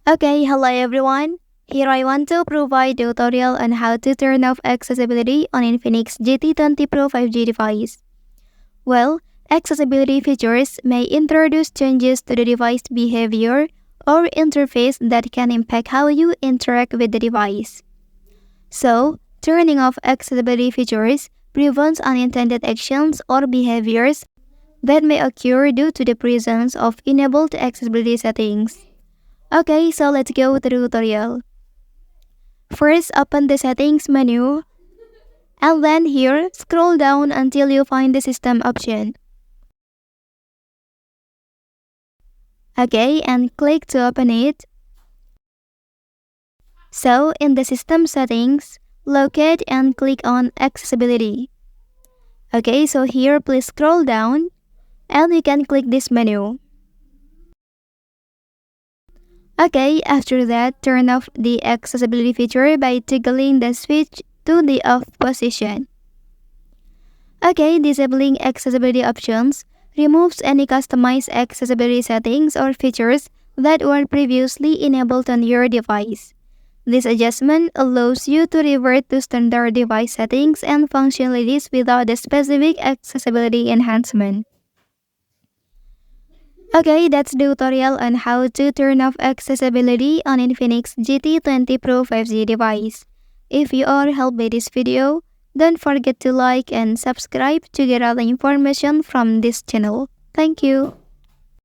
Okay, hello everyone. Here I want to provide a tutorial on how to turn off accessibility on Infinix GT20 Pro 5G device. Well, accessibility features may introduce changes to the device behavior or interface that can impact how you interact with the device. So, turning off accessibility features prevents unintended actions or behaviors that may occur due to the presence of enabled accessibility settings. Okay, so let's go with the tutorial. First, open the settings menu, and then here, scroll down until you find the system option. Okay, and click to open it. So, in the system settings, locate and click on accessibility. Okay, so here please scroll down, and you can click this menu. Okay, after that, turn off the accessibility feature by toggling the switch to the off position. Okay, disabling accessibility options removes any customized accessibility settings or features that were previously enabled on your device. This adjustment allows you to revert to standard device settings and functionalities without a specific accessibility enhancement. Okay, that's the tutorial on how to turn off accessibility on Infinix GT20 Pro 5G device. If you are helped by this video, don't forget to like and subscribe to get other information from this channel. Thank you.